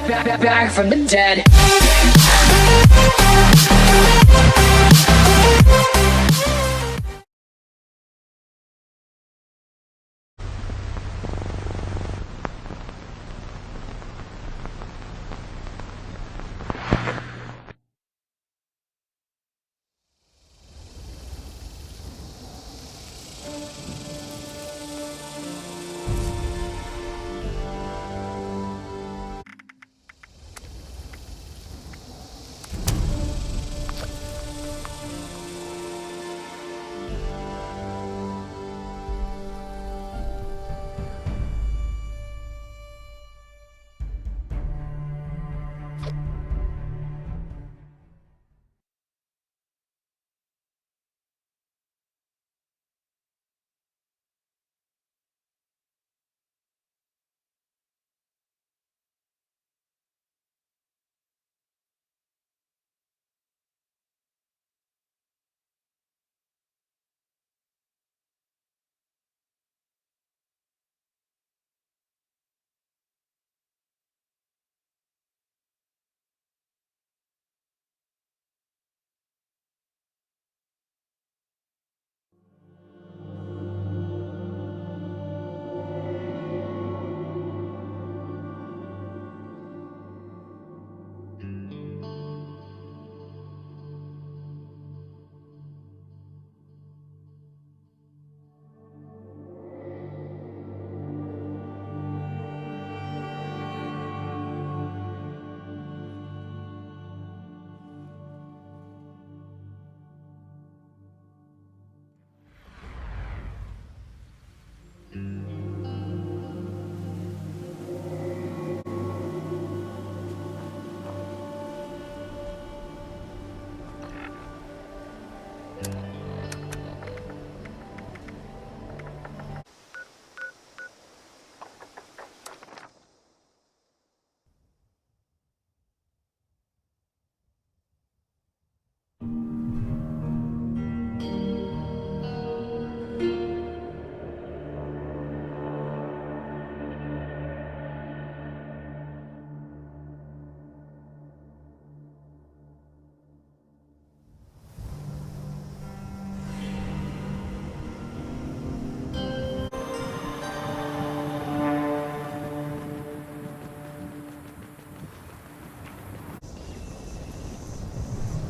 back from the dead.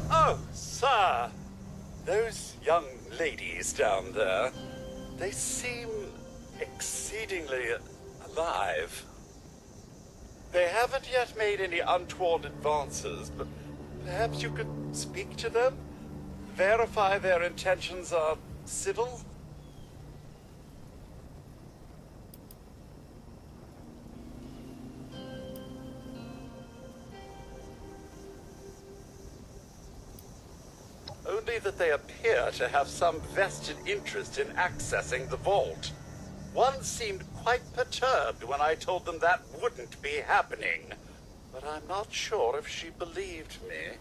Oh, sir, those young ladies down there, they seem exceedingly alive. They haven't yet made any untoward advances, but perhaps you could speak to them? Verify their intentions are civil? Only that they appear to have some vested interest in accessing the vault. One seemed quite perturbed when I told them that wouldn't be happening, but I'm not sure if she believed me.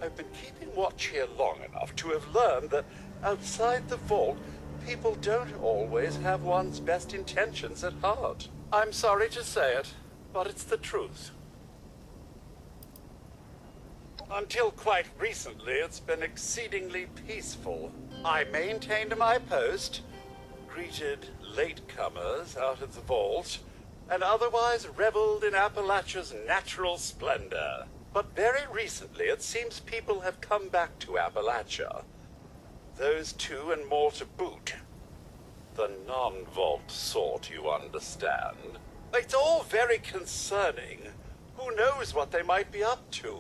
I've been keeping watch here long enough to have learned that outside the vault, people don't always have one's best intentions at heart. I'm sorry to say it, but it's the truth. Until quite recently, it's been exceedingly peaceful. I maintained my post, greeted latecomers out of the vault, and otherwise reveled in Appalachia's natural splendor. But very recently, it seems people have come back to Appalachia. Those two and more to boot. The non-vault sort, you understand. It's all very concerning. Who knows what they might be up to?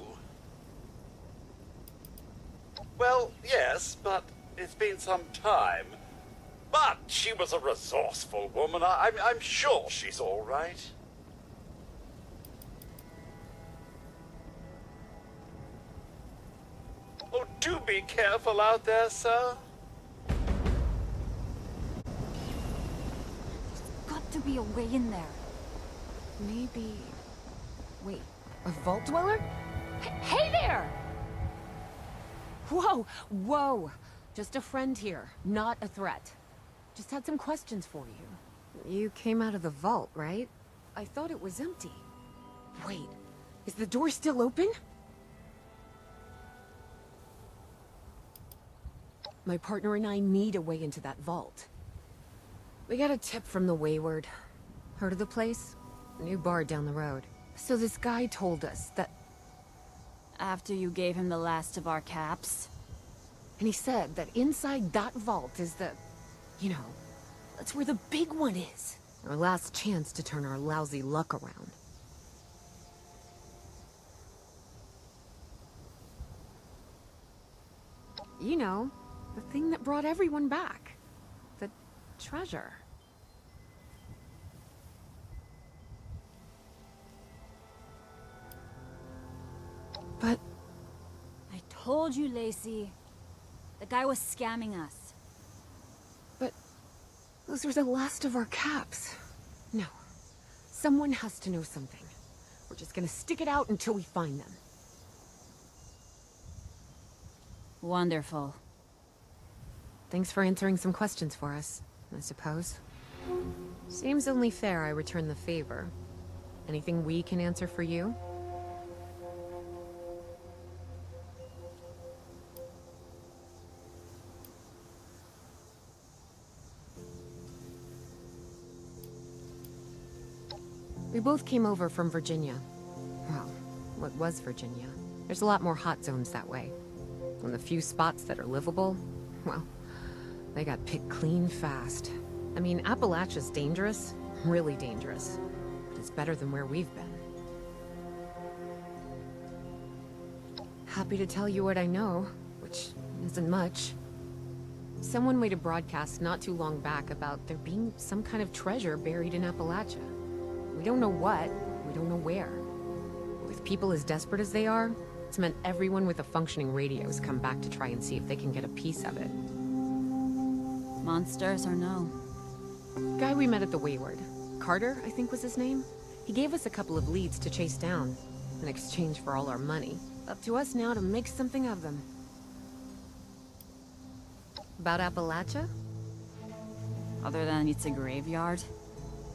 Well, yes, but it's been some time. But she was a resourceful woman. I'm sure she's all right. Oh, do be careful out there, sir. Got to be a way in there. Maybe... Wait, a vault dweller? Hey there! Whoa, whoa! Just a friend here, not a threat. Just had some questions for you. You came out of the vault, right? I thought it was empty. Wait, is the door still open? My partner and I need a way into that vault. We got a tip from the Wayward. Heard of the place? New bar down the road. So this guy told us that... After you gave him the last of our caps? And he said that inside that vault is the... You know, that's where the big one is. Our last chance to turn our lousy luck around. You know, the thing that brought everyone back. The treasure. But... I told you, Lacey. The guy was scamming us. But... those were the last of our caps. No. Someone has to know something. We're just gonna stick it out until we find them. Wonderful. Thanks for answering some questions for us, I suppose. Seems only fair I return the favor. Anything we can answer for you? We both came over from Virginia. Well, what was Virginia? There's a lot more hot zones that way. And the few spots that are livable, well, they got picked clean fast. I mean, Appalachia's dangerous, really dangerous. But it's better than where we've been. Happy to tell you what I know, which isn't much. Someone made a broadcast not too long back about there being some kind of treasure buried in Appalachia. We don't know what, we don't know where. With people as desperate as they are, it's meant everyone with a functioning radio has come back to try and see if they can get a piece of it. Monsters or no? Guy we met at the Wayward. Carter, I think was his name. He gave us a couple of leads to chase down, in exchange for all our money. Up to us now to make something of them. About Appalachia? Other than it's a graveyard?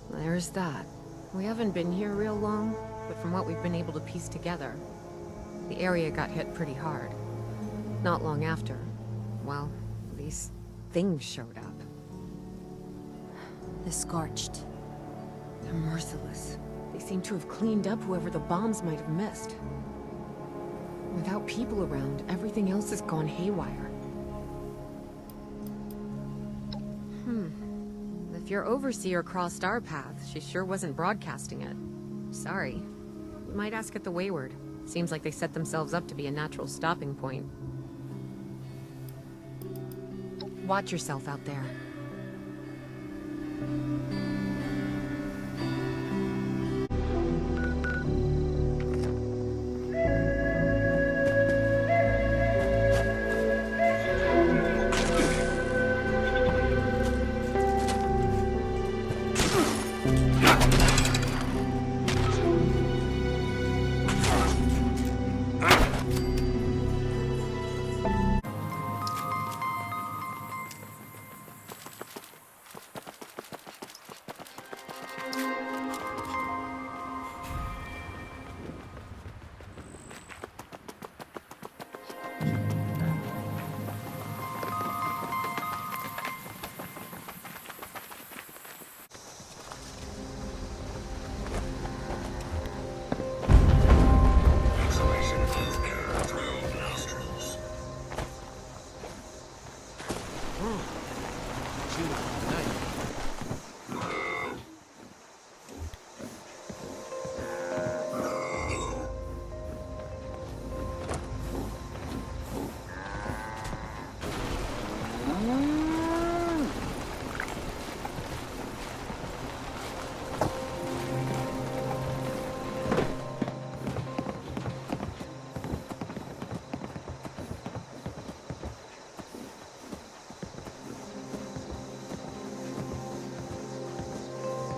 There's that. We haven't been here real long, but from what we've been able to piece together, the area got hit pretty hard. Not long after, well, these things showed up. The Scorched. They're merciless. They seem to have cleaned up whoever the bombs might have missed. Without people around, everything else has gone haywire. If your overseer crossed our path, she sure wasn't broadcasting it. Sorry. You might ask at the Wayward. Seems like they set themselves up to be a natural stopping point. Watch yourself out there.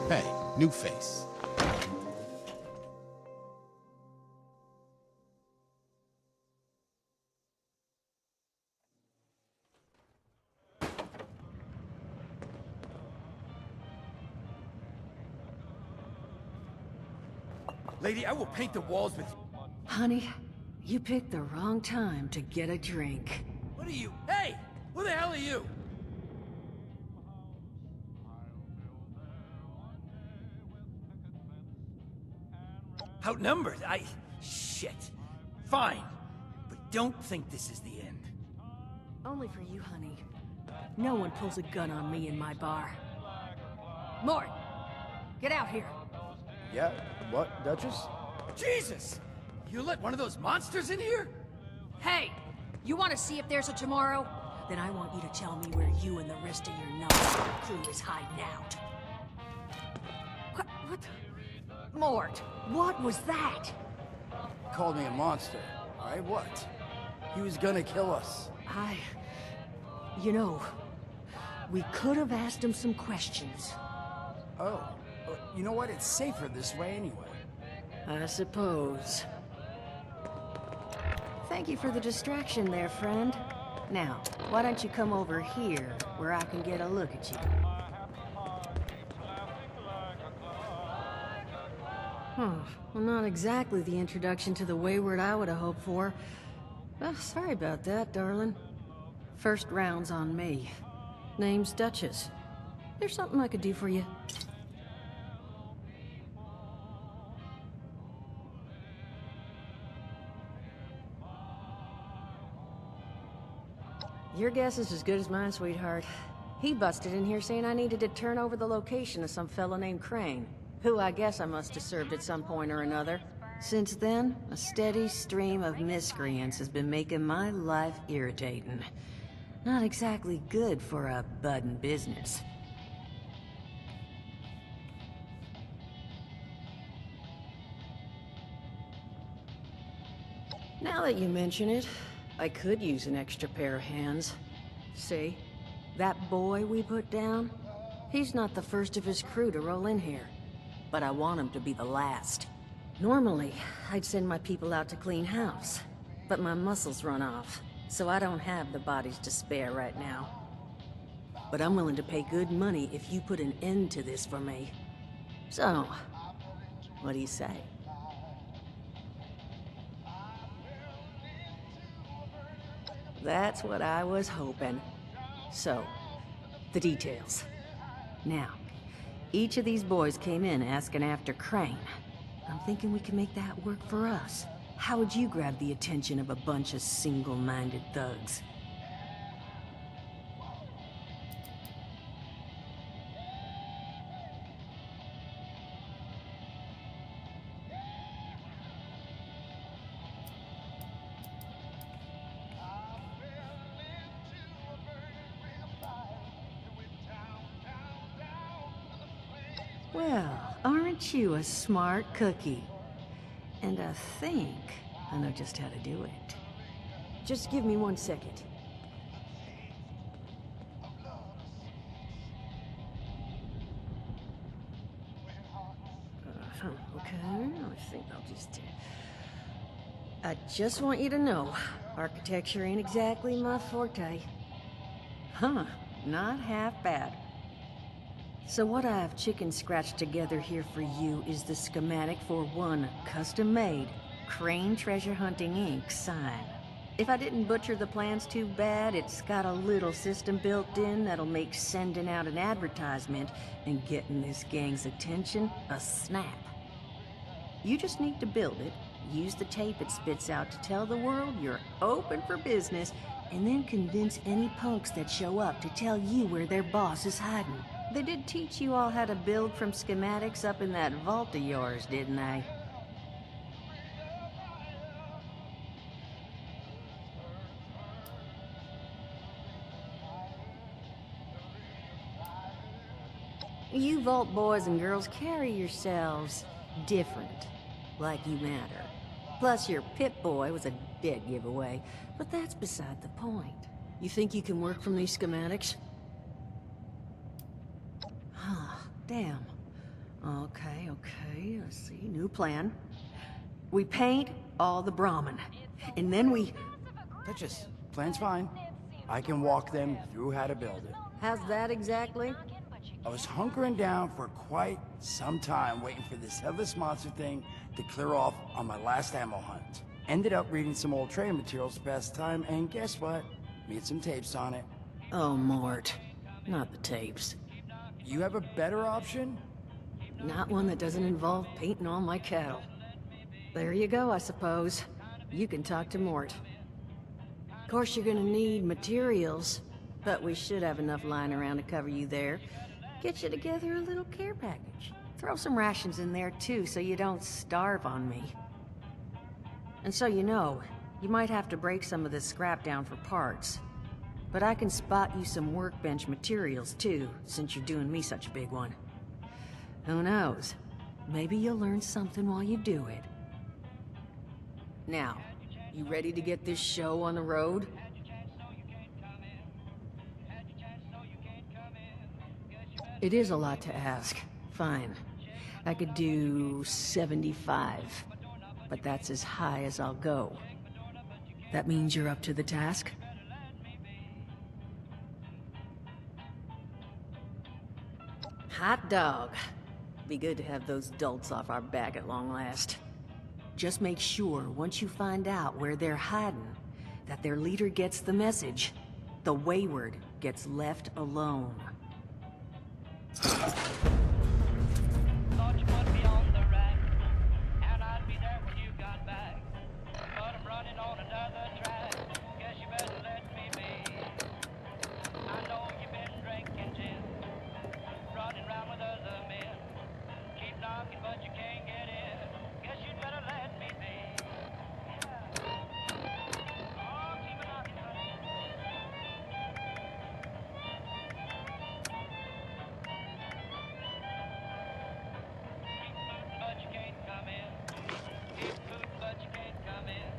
Hey, new face. Lady, I will paint the walls with you. Honey, you picked the wrong time to get a drink. What are you? Hey! Who the hell are you? Outnumbered? Shit. Fine. But don't think this is the end. Only for you, honey. No one pulls a gun on me in my bar. Mort! Get out here! Yeah? What, Duchess? Jesus! You let one of those monsters in here? Hey! You want to see if there's a tomorrow? Then I want you to tell me where you and the rest of your nuts crew is hiding out. What? Mort, what was that? Called me a monster. Alright, what? He was gonna kill us. You know, we could have asked him some questions. Oh. You know what? It's safer this way anyway. I suppose. Thank you for the distraction there, friend. Now, why don't you come over here, where I can get a look at you? Well, not exactly the introduction to the Wayward I would have hoped for. Sorry about that, darling. First round's on me. Name's Duchess. There's something I could do for you. Your guess is as good as mine, sweetheart. He busted in here saying I needed to turn over the location of some fella named Crane, who I guess I must have served at some point or another. Since then, a steady stream of miscreants has been making my life irritating. Not exactly good for a budding business. Now that you mention it, I could use an extra pair of hands. See? That boy we put down? He's not the first of his crew to roll in here. But I want him to be the last. Normally, I'd send my people out to clean house. But my muscles run off, so I don't have the bodies to spare right now. But I'm willing to pay good money if you put an end to this for me. So, what do you say? That's what I was hoping. So, the details. Now, each of these boys came in asking after Crane. I'm thinking we can make that work for us. How would you grab the attention of a bunch of single-minded thugs? Well, aren't you a smart cookie? And I think I know just how to do it. Just give me 1 second. Okay, I think I'll just... I just want you to know, architecture ain't exactly my forte. Huh, not half bad. So what I've chicken scratched together here for you is the schematic for one custom-made Crane Treasure Hunting Inc. sign. If I didn't butcher the plans too bad, it's got a little system built in that'll make sending out an advertisement and getting this gang's attention a snap. You just need to build it, use the tape it spits out to tell the world you're open for business, and then convince any punks that show up to tell you where their boss is hiding. They did teach you all how to build from schematics up in that vault of yours, didn't they? You vault boys and girls carry yourselves different, like you matter. Plus your Pip-Boy was a dead giveaway, but that's beside the point. You think you can work from these schematics? Damn. Okay, let's see. New plan. We paint all the Brahmin, and then we... Duchess, plan's fine. I can walk them through how to build it. How's that exactly? I was hunkering down for quite some time waiting for this headless monster thing to clear off on my last ammo hunt. Ended up reading some old training materials to pass the time, and guess what? Made some tapes on it. Oh, Mort. Not the tapes. You have a better option? Not one that doesn't involve painting all my cattle. There you go, I suppose. You can talk to Mort. Of course, you're gonna need materials, but we should have enough lying around to cover you there. Get you together a little care package. Throw some rations in there, too, so you don't starve on me. And so you know, you might have to break some of this scrap down for parts. But I can spot you some workbench materials, too, since you're doing me such a big one. Who knows? Maybe you'll learn something while you do it. Now, you ready to get this show on the road? It is a lot to ask. Fine. I could do 75. But that's as high as I'll go. That means you're up to the task? Hot dog. Be good to have those dolts off our back at long last. Just make sure, once you find out where they're hiding, that their leader gets the message. The wayward gets left alone. Thought you put me on the rack, and I'd be there when you got back. But I'm running on another track. Guess you better let me be. I know you've been drinking gin, running around with other men. Keep knocking, but you can't get in. Guess you'd better let me be. Oh, keep it knocking, honey. But you can't come in. Keep booting, but you can't come in.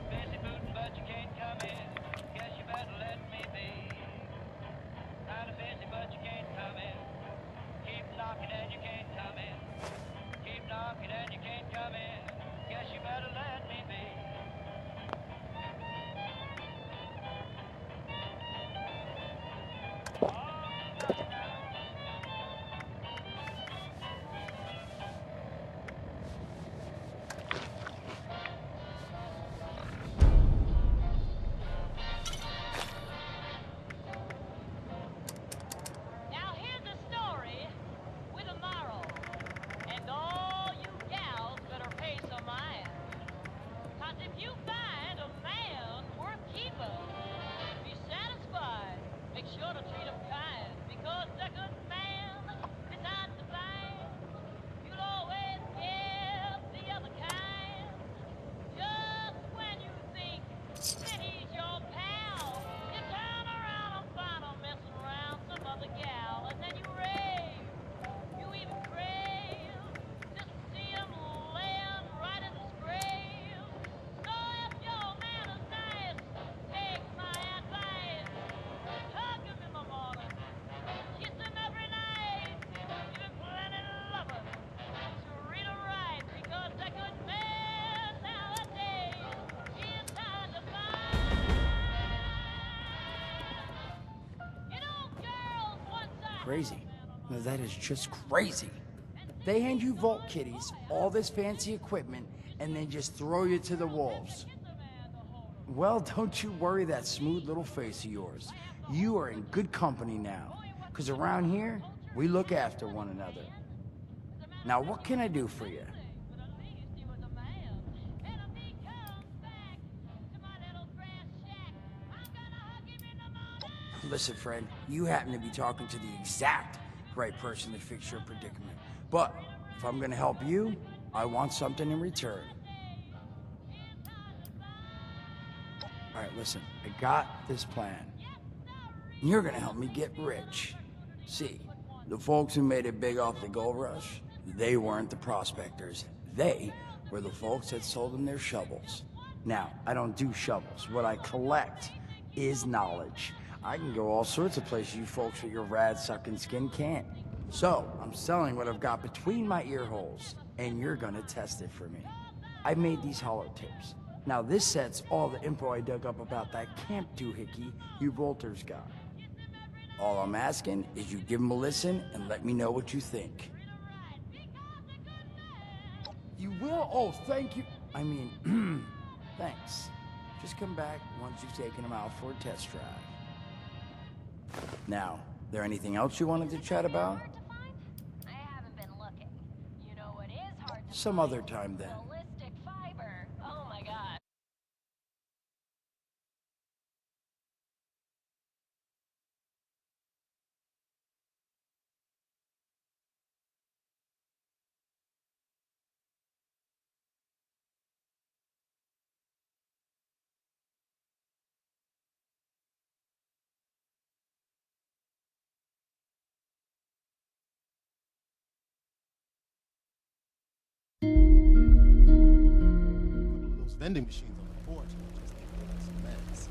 Busy booting, but you can't come in. Guess you better let me be. Kinda busy, but you can't come in. Keep knocking and you can't come in. Keep knocking and you can't come in. Guess you better let me be. Now here's a story with a moral, and all you gals better pay some mind. 'Cause if you find a man worth keeping, be satisfied. Make sure to treat him kind, because the good man is not to blame. You'll always get the other kind. Just when you think that he's your pal, you turn around and find him messing around some other gal, and then you rave. You even crave just to see him laying right in his grave. So if your man is nice, take my advice. Hug him in the morning, kiss him every night. Give him plenty of loving, treat him right, because a good man nowadays is hard to find. You know, girls once I Crazy. No, that is just crazy. They hand you vault kitties, all this fancy equipment, and then just throw you to the wolves. Well, don't you worry that smooth little face of yours. You are in good company now. 'Cause around here, we look after one another. Now, what can I do for you? but at least he was a man. And if he comes back to my little grass shack, I'm gonna hug him in the morning. Listen, friend, you happen to be talking to the exact right person to fix your predicament. But if I'm gonna help you, I want something in return. All right, listen, I got this plan. You're gonna help me get rich. See, the folks who made it big off the gold rush, they weren't the prospectors. They were the folks that sold them their shovels. Now, I don't do shovels. What I collect is knowledge. I can go all sorts of places you folks with your rad-sucking skin can't. So, I'm selling what I've got between my ear holes, and you're gonna test it for me. I made these holotapes. Now, this set's all the info I dug up about that Camp Doohickey you Volters got. All I'm asking is you give them a listen and let me know what you think. You will? Oh, thank you. I mean, thanks. Just come back once you've taken them out for a test drive. Now, there anything else you wanted to chat about? I haven't been looking. You know what is hard to Some find? other time then. Ballistic fiber. Oh my god. Couple of those vending machines on the porch are just a mess.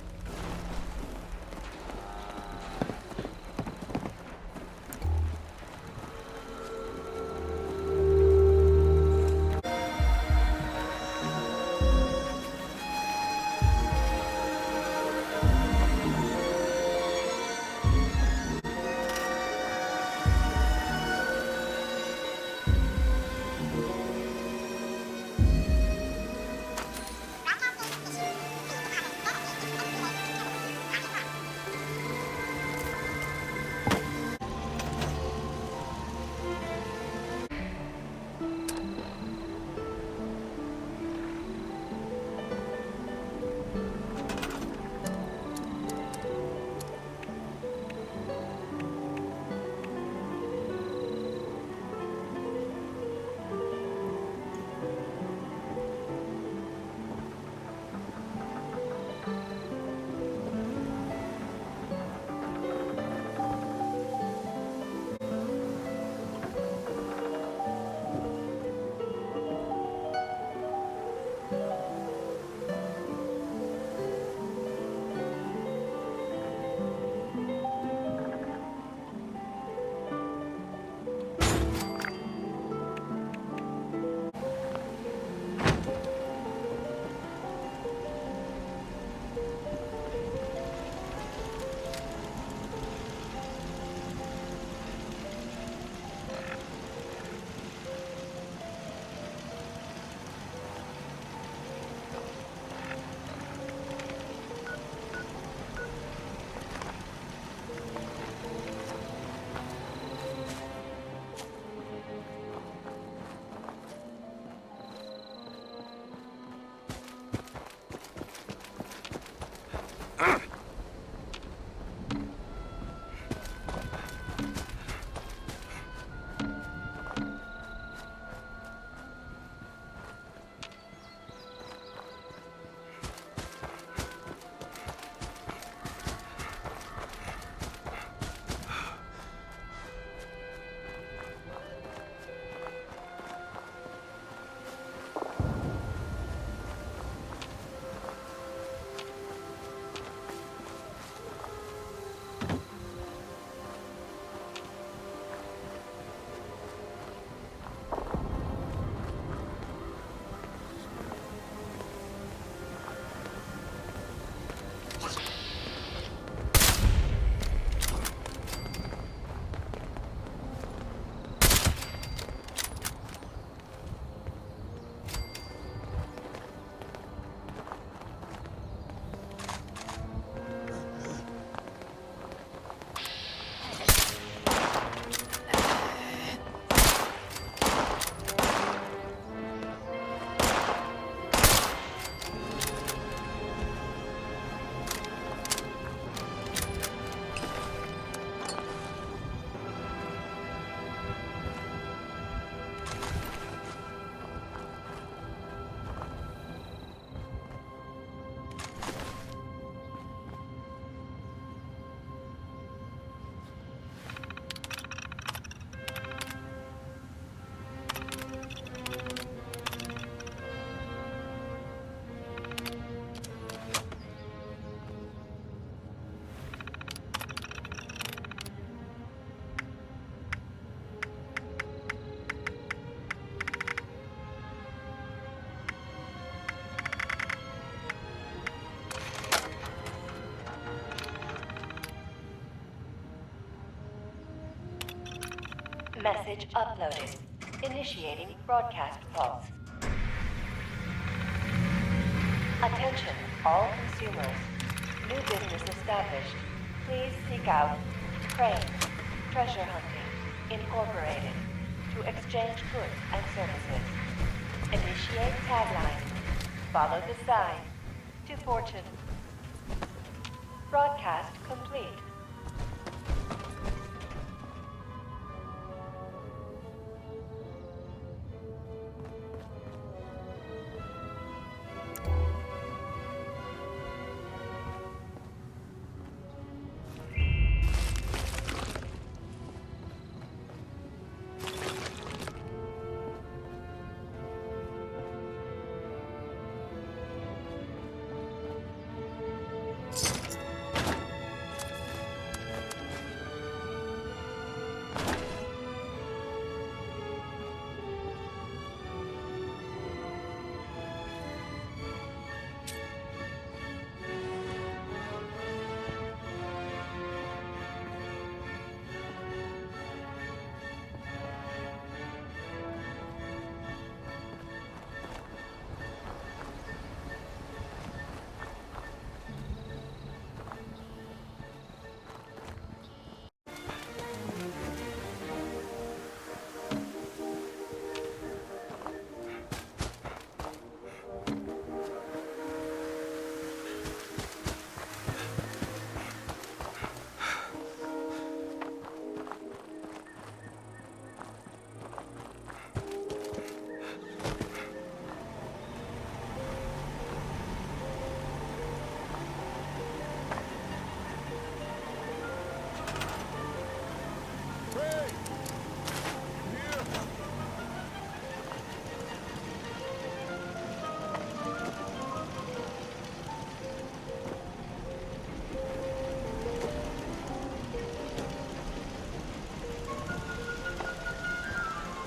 Message uploaded. Initiating broadcast pause. Attention, all consumers. New business established. Please seek out Crane Treasure Hunting Incorporated to exchange goods and services. Initiate tagline. Follow the sign to fortune. Broadcast complete.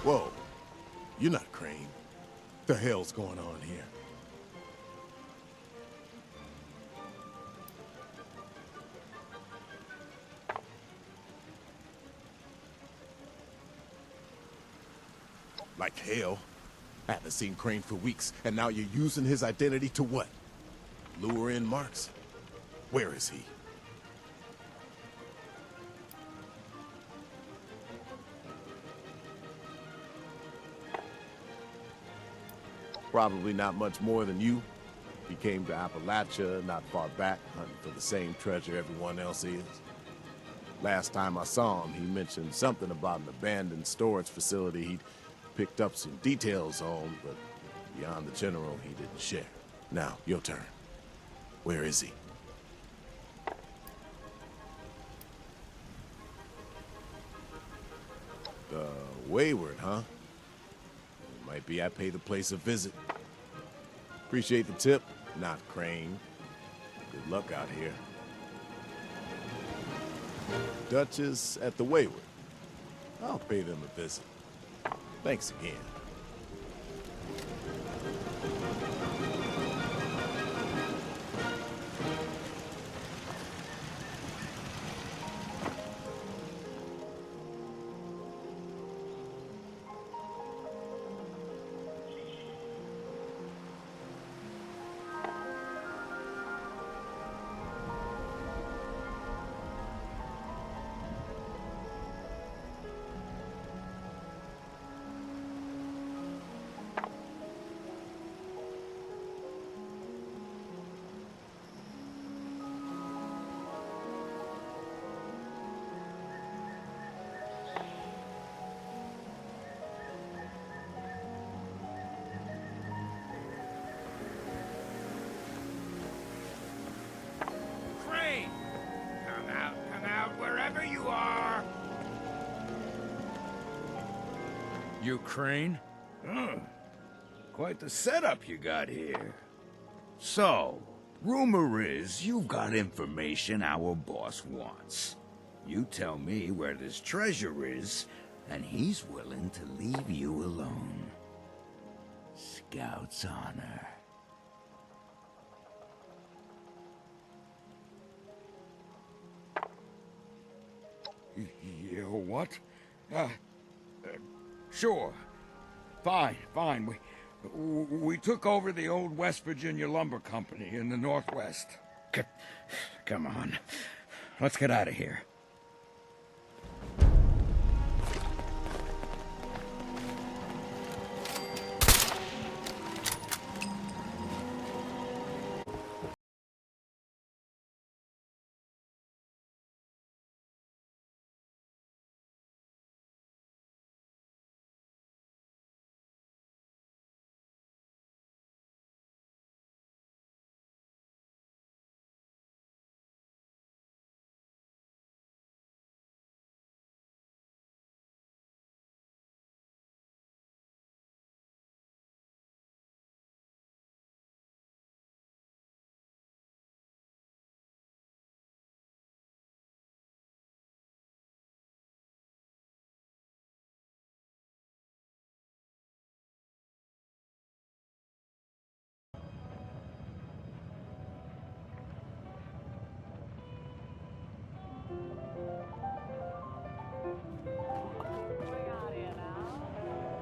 Whoa, you're not Crane. The hell's going on here? Like hell. I haven't seen Crane for weeks, and now you're using his identity to what? Lure in Marks? Where is he? Probably not much more than you. He came to Appalachia not far back, hunting for the same treasure everyone else is. Last time I saw him, he mentioned something about an abandoned storage facility he'd picked up some details on, but beyond the general, he didn't share. Now, your turn. Where is he? The Wayward, huh? Might be I pay the place a visit. Appreciate the tip, not Crane. Good luck out here. Duchess at the Wayward. I'll pay them a visit. Thanks again. Crane! Come out, wherever you are! You Crane? Quite the setup you got here. So, rumor is you've got information our boss wants. You tell me where this treasure is, and he's willing to leave you alone. Scout's honor. Yeah, what? Sure. Fine. We took over the old West Virginia Lumber Company in the Northwest. Come on. Let's get out of here.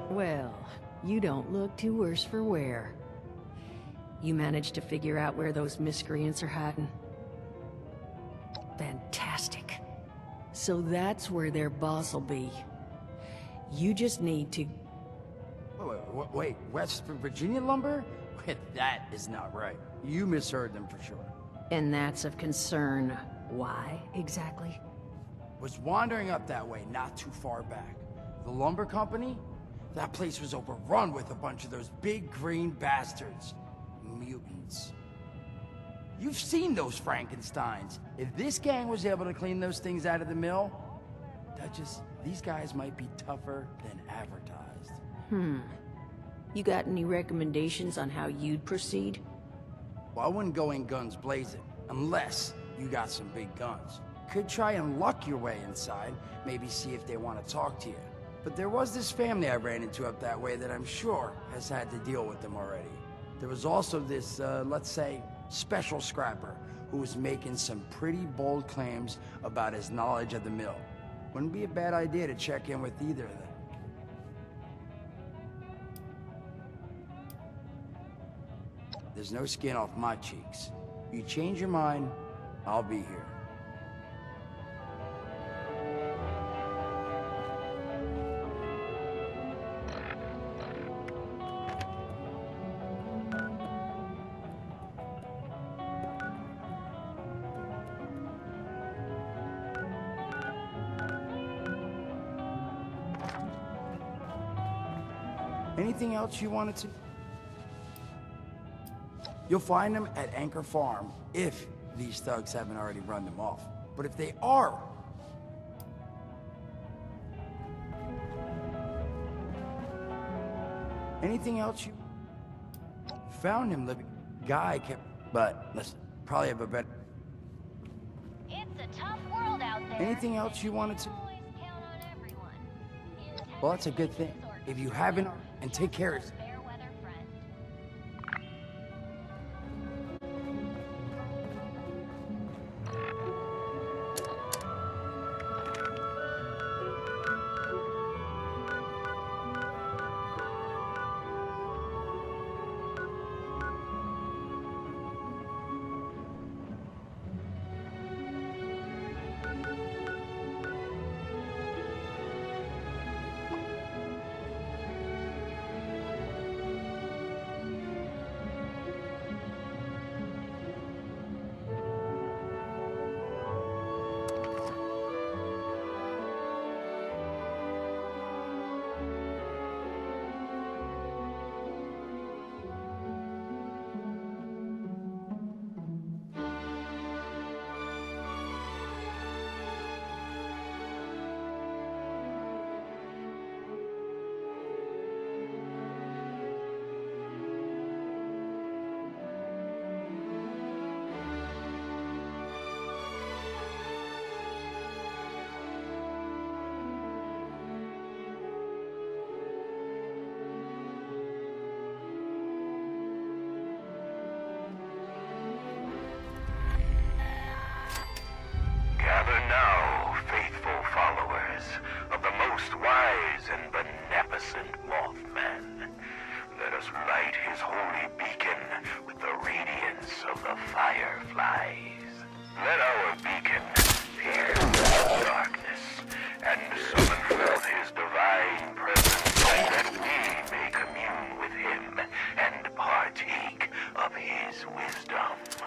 Well, you don't look too worse for wear. You managed to figure out where those miscreants are hiding? Fantastic. So that's where their boss will be. You just need to... Wait, West Virginia lumber? That is not right. You misheard them for sure. And that's of concern. Why, exactly? Was wandering up that way not too far back. The lumber company? That place was overrun with a bunch of those big green bastards. Mutants. You've seen those Frankensteins. If this gang was able to clean those things out of the mill, these guys might be tougher than advertised. You got any recommendations on how you'd proceed? Well, I wouldn't go in guns blazing, unless you got some big guns. Could try and luck your way inside, maybe see if they want to talk to you. But there was this family I ran into up that way that I'm sure has had to deal with them already. There was also this, let's say, special scrapper who was making some pretty bold claims about his knowledge of the mill. Wouldn't be a bad idea to check in with either of them. There's no skin off my cheeks. You change your mind, I'll be here. Anything else you wanted to? You'll find them at Anchor Farm, if these thugs haven't already run them off. But if they are... Anything else you... Found him, the guy kept... But, listen, probably have a better... It's a tough world out there. Anything else you wanted to... Always count on everyone. Well, that's a good thing. If you haven't, and take care of yourself. Fair weather friend. divine presence, that we may commune with him and partake of his wisdom.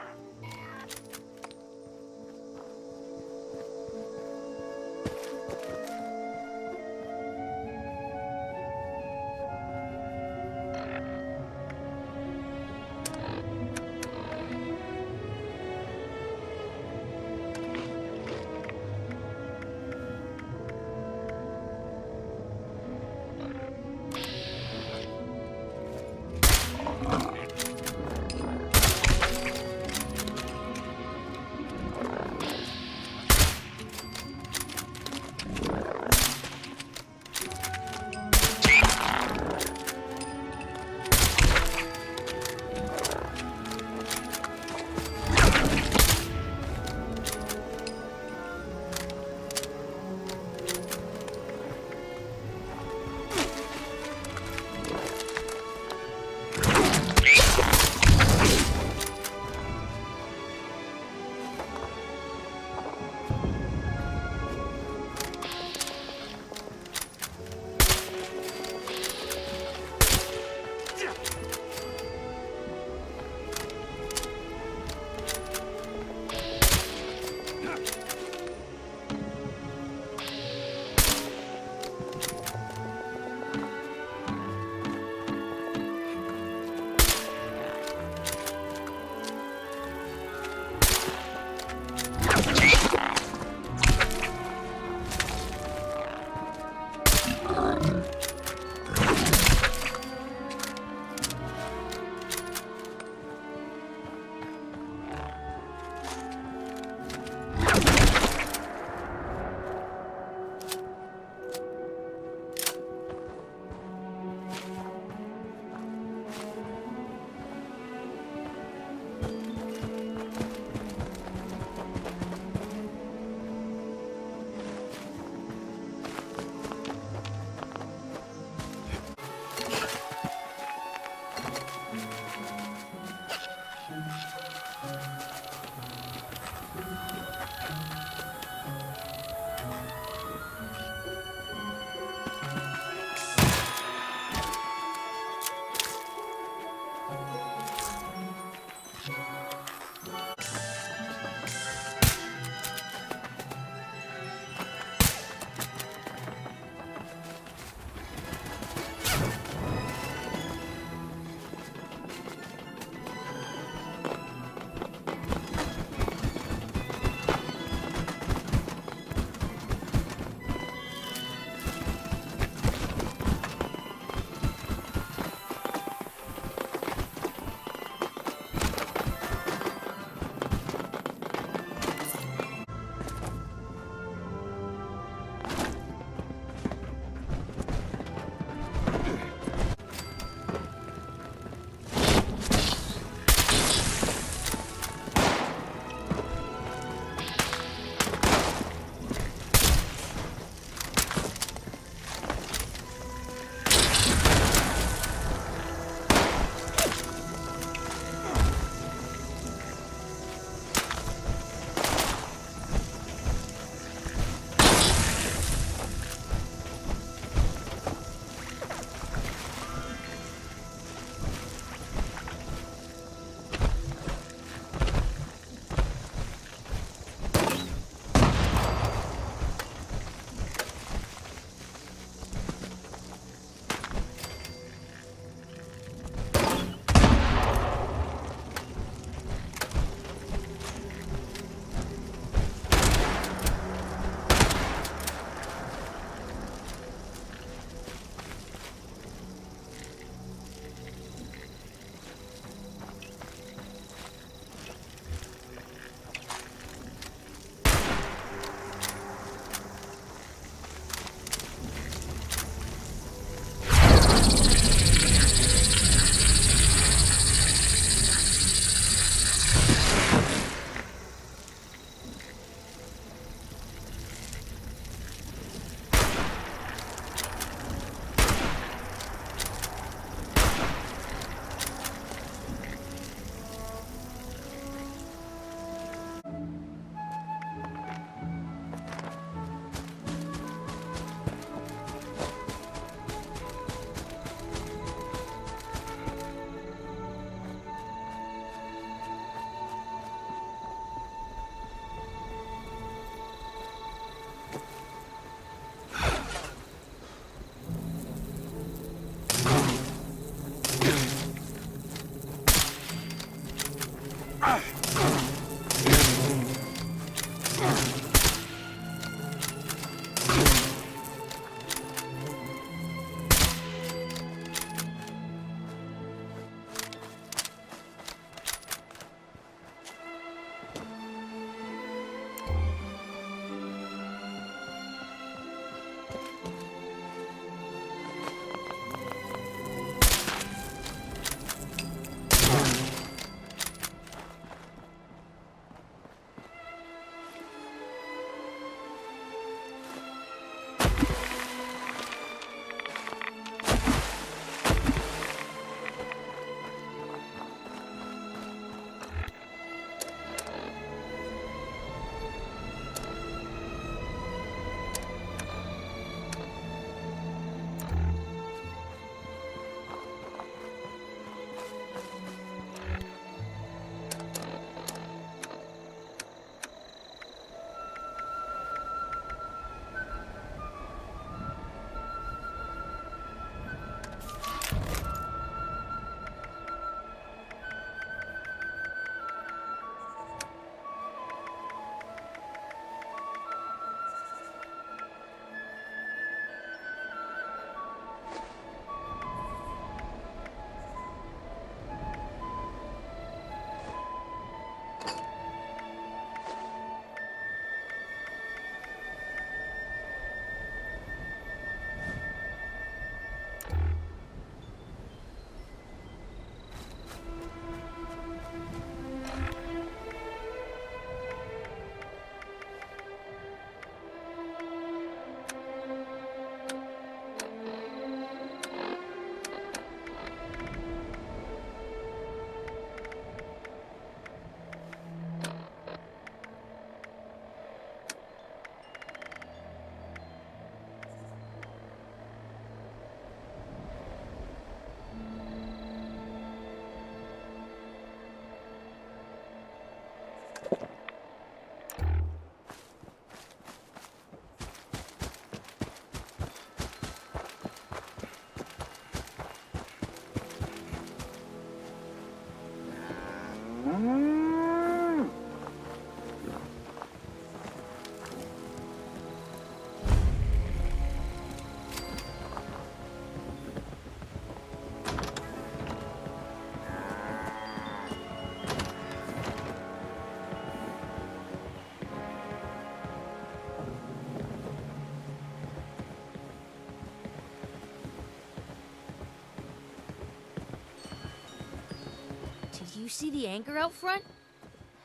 you see the anchor out front?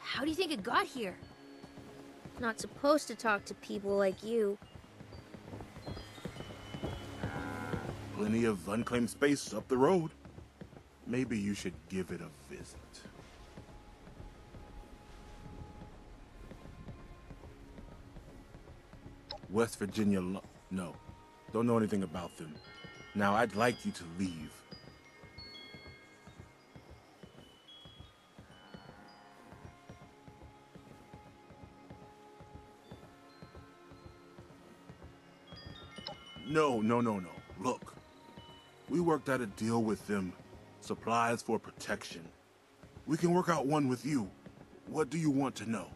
How do you think it got here? Not supposed to talk to people like you. Plenty of unclaimed space up the road. Maybe you should give it a visit. West Virginia no. Don't know anything about them. Now, I'd like you to leave. No. Look, we worked out a deal with them. Supplies for protection. We can work out one with you. What do you want to know?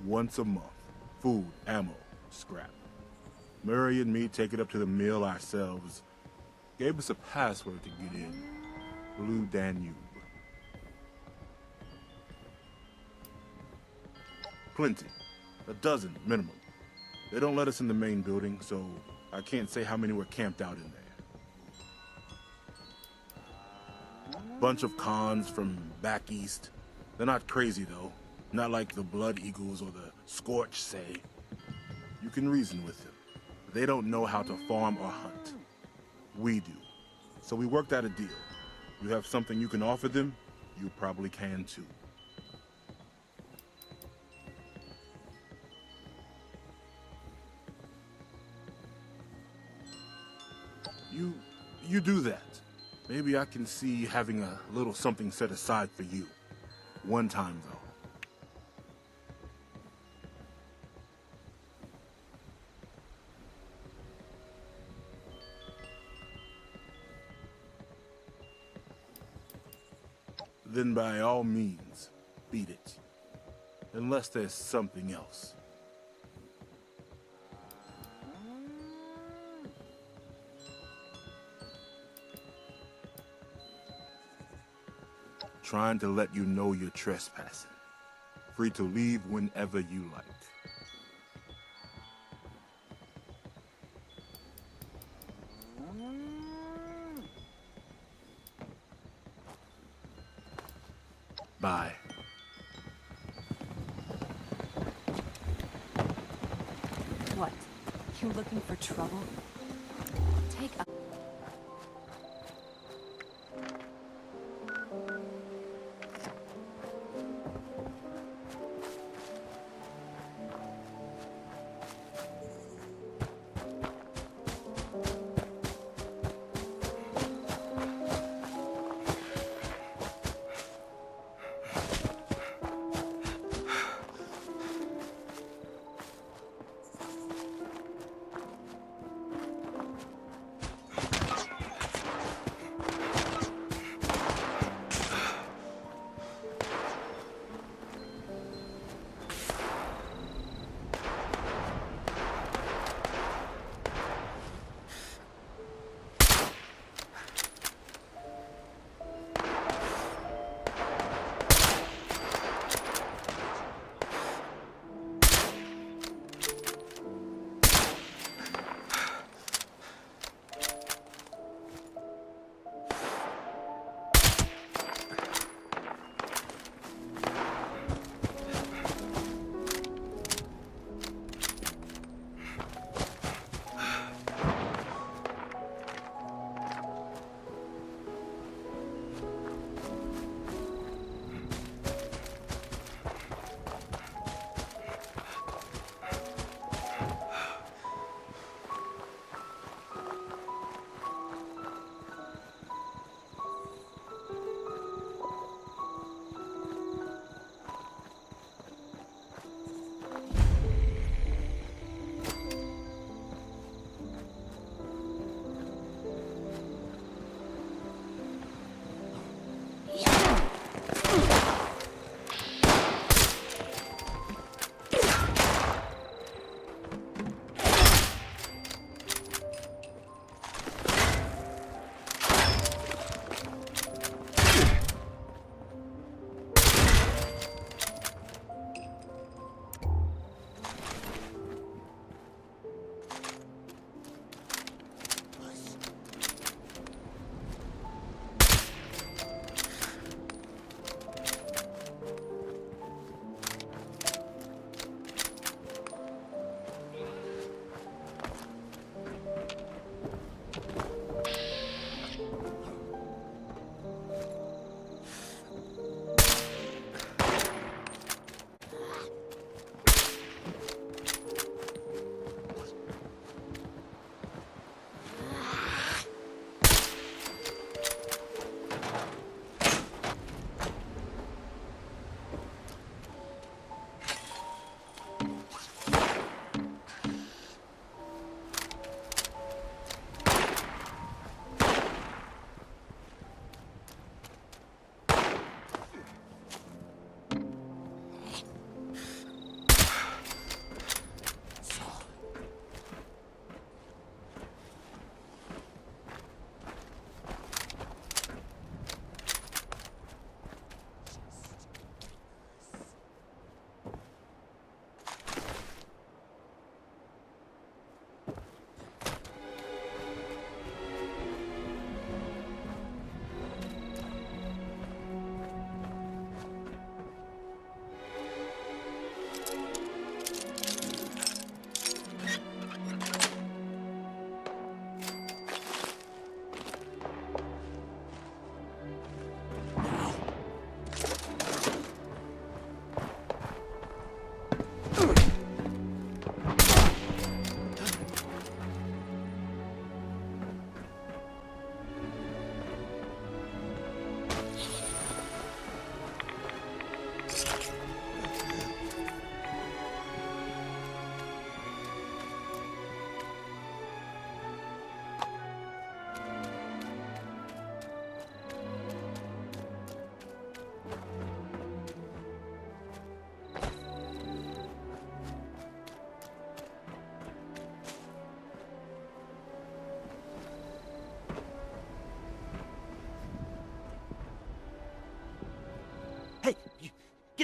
Once a month. Food, ammo, scrap. Murray and me take it up to the mill ourselves. Gave us a password to get in. Blue Danube. Plenty. A dozen, minimum. They don't let us in the main building, so I can't say how many were camped out in there. Bunch of cons from back east. They're not crazy, though. Not like the Blood Eagles or the Scorch, say. You can reason with them. They don't know how to farm or hunt. We do. So we worked out a deal. You have something you can offer them, you probably can too. You do that. Maybe I can see having a little something set aside for you. One time, though. Then by all means, beat it. Unless there's something else. Trying to let you know you're trespassing. Free to leave whenever you like. Bye. What? You're looking for trouble? Take a...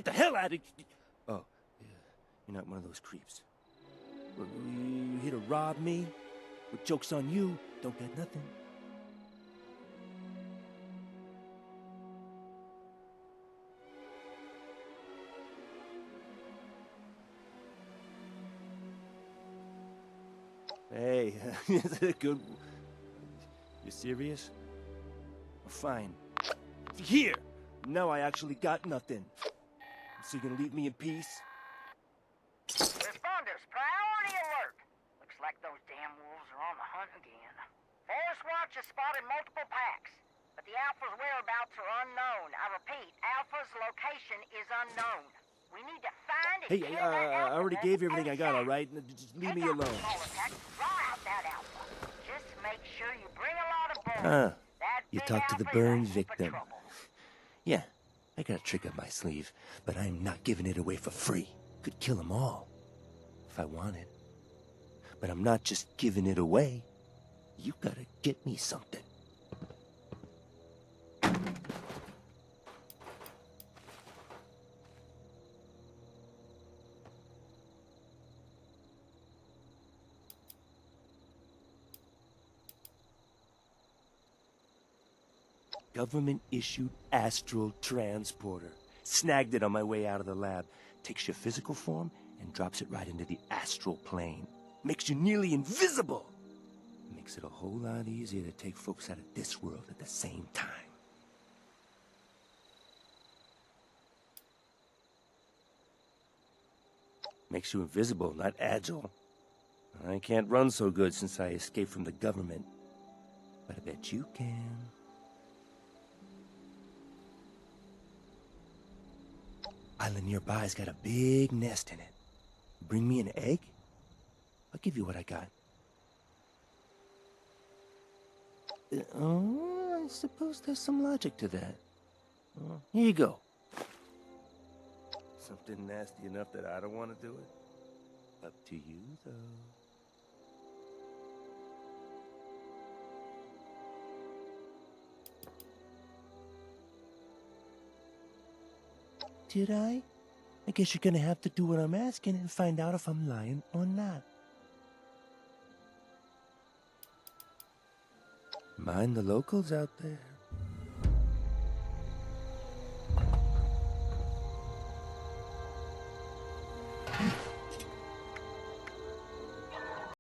the hell out of... Oh, yeah. You're not one of those creeps. Well, you here to rob me? Well, joke's on you. Don't get nothing. Hey, good. You serious? Fine. Here! Now I actually got nothing. So you gonna leave me in peace? Responders, priority alert. Looks like those damn wolves are on the hunt again. Forest Watch has spotted multiple packs, but the Alpha's whereabouts are unknown. I repeat, Alpha's location is unknown. We need to find and Hey, kill that I Alpha already gave you everything I got, all right? Just leave me alone. That Alpha. Just make sure you bring a lot of bones. You talked to the Burns victim. Yeah, I got a trick up my sleeve, but I'm not giving it away for free. Could kill them all, if I wanted. But I'm not just giving it away. You gotta get me something. Government-issued astral transporter. Snagged it on my way out of the lab. Takes your physical form and drops it right into the astral plane. Makes you nearly invisible. Makes it a whole lot easier to take folks out of this world at the same time. Makes you invisible, not agile. I can't run so good since I escaped from the government. But I bet you can. Island nearby's got a big nest in it. Bring me an egg? I'll give you what I got. Oh, I suppose there's some logic to that. Here you go. Something nasty enough that I don't want to do it? Up to you, though. Did I? I guess you're gonna have to do what I'm asking and find out if I'm lying or not. Mind the locals out there.